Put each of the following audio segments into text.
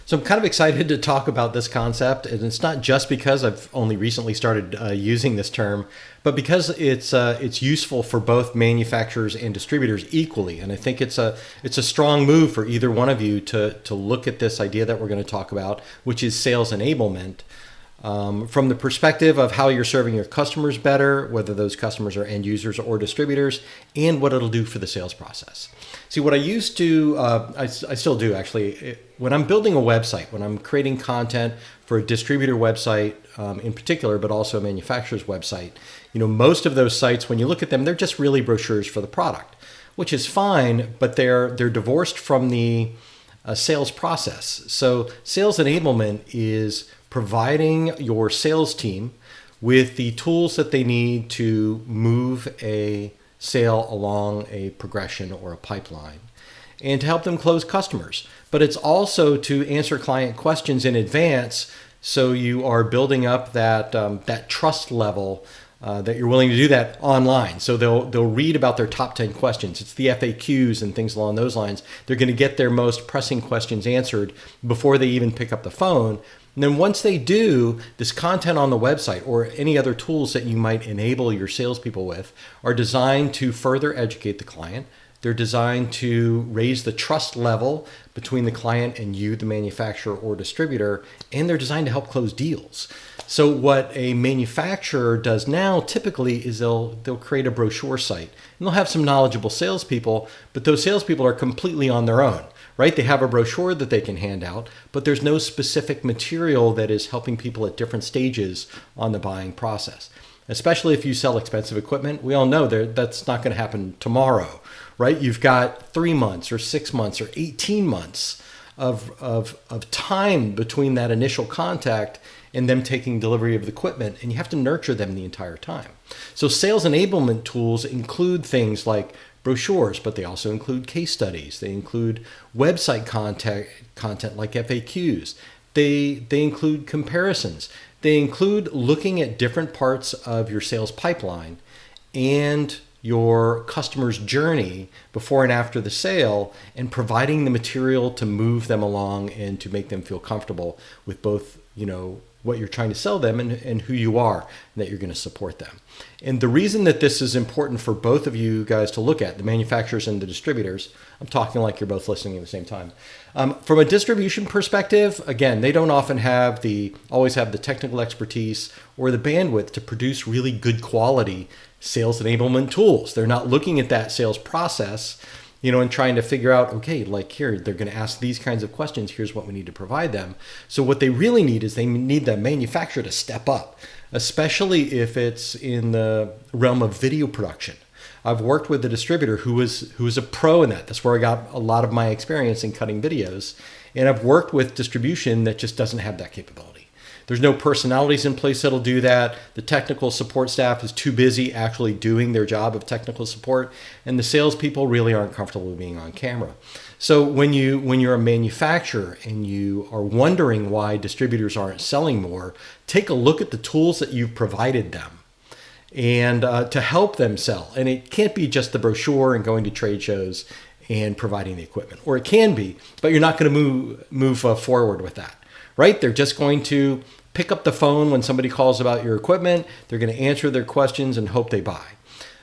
So I'm kind of excited to talk about this concept, and it's not just because I've only recently started using this term, but because it's useful for both manufacturers and distributors equally. And I think it's a strong move for either one of you to look at this idea that we're going to talk about, which is sales enablement. From the perspective of how you're serving your customers better, whether those customers are end users or distributors, and what it'll do for the sales process. See, what I used to, I still do actually, when I'm building a website, when I'm creating content for a distributor website in particular, but also a manufacturer's website, most of those sites, when you look at them, they're just really brochures for the product, which is fine, but they're divorced from the sales process. So sales enablement is providing your sales team with the tools that they need to move a sale along a progression or a pipeline and to help them close customers. But it's also to answer client questions in advance, so you are building up that trust level that you're willing to do that online. So they'll read about their top 10 questions. It's the FAQs and things along those lines. They're going to get their most pressing questions answered before they even pick up the phone. And then once they do, this content on the website or any other tools that you might enable your salespeople with are designed to further educate the client. They're designed to raise the trust level between the client and you, the manufacturer or distributor, and they're designed to help close deals. So what a manufacturer does now typically is they'll create a brochure site, and they'll have some knowledgeable salespeople, but those salespeople are completely on their own. Right? They have a brochure that they can hand out, but there's no specific material that is helping people at different stages on the buying process. Especially if you sell expensive equipment, we all know that's not going to happen tomorrow, right? You've got 3 months or 6 months or 18 months of time between that initial contact and them taking delivery of the equipment, and you have to nurture them the entire time. So sales enablement tools include things like brochures, but they also include case studies. They include website content like FAQs. They include comparisons. They include looking at different parts of your sales pipeline and your customer's journey before and after the sale, and providing the material to move them along and to make them feel comfortable with both, what you're trying to sell them and who you are, and that you're going to support them. And the reason that this is important for both of you guys to look at, the manufacturers and the distributors, I'm talking like you're both listening at the same time. From a distribution perspective, again, they don't often always have the technical expertise or the bandwidth to produce really good quality sales enablement tools. They're not looking at that sales process, and trying to figure out, okay, like here, they're going to ask these kinds of questions. Here's what we need to provide them. So what they really need is they need the manufacturer to step up, especially if it's in the realm of video production. I've worked with a distributor who was a pro in that. That's where I got a lot of my experience in cutting videos. And I've worked with distribution that just doesn't have that capability. There's no personalities in place that'll do that. The technical support staff is too busy actually doing their job of technical support, and the salespeople really aren't comfortable being on camera. So when you're a manufacturer and you are wondering why distributors aren't selling more, take a look at the tools that you've provided them and to help them sell. And it can't be just the brochure and going to trade shows and providing the equipment, or it can be, but you're not going to move forward with that, right? They're just going to pick up the phone when somebody calls about your equipment. They're going to answer their questions and hope they buy.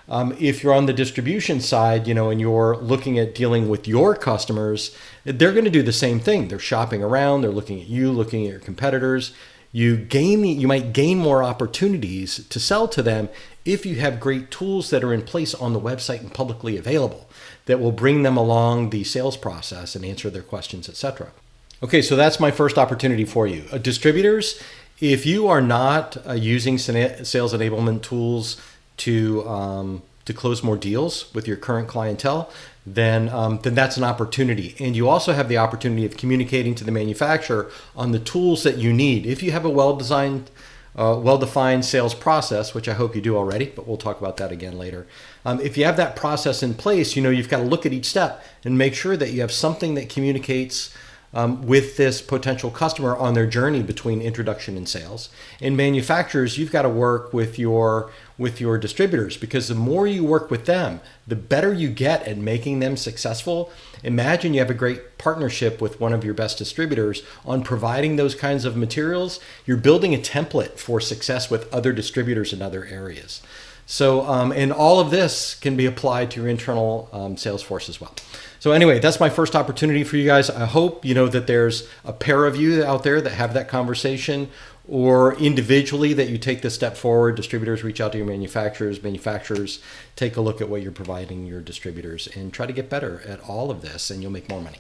If you're on the distribution side, and you're looking at dealing with your customers, they're going to do the same thing. They're shopping around. They're looking at you, looking at your competitors. You might gain more opportunities to sell to them if you have great tools that are in place on the website and publicly available that will bring them along the sales process and answer their questions, etc. Okay, so that's my first opportunity for you. Distributors, if you are not using sales enablement tools to close more deals with your current clientele, then that's an opportunity. And you also have the opportunity of communicating to the manufacturer on the tools that you need. If you have a well-designed, well-defined sales process, which I hope you do already, but we'll talk about that again later. If you have that process in place, you've got to look at each step and make sure that you have something that communicates with this potential customer on their journey between introduction and sales. In manufacturers, you've got to work with your distributors, because the more you work with them, the better you get at making them successful. Imagine you have a great partnership with one of your best distributors on providing those kinds of materials. You're building a template for success with other distributors in other areas. So, and all of this can be applied to your internal sales force as well. So anyway, that's my first opportunity for you guys. I hope that there's a pair of you out there that have that conversation, or individually that you take this step forward. Distributors, reach out to your manufacturers. Manufacturers, take a look at what you're providing your distributors and try to get better at all of this, and you'll make more money.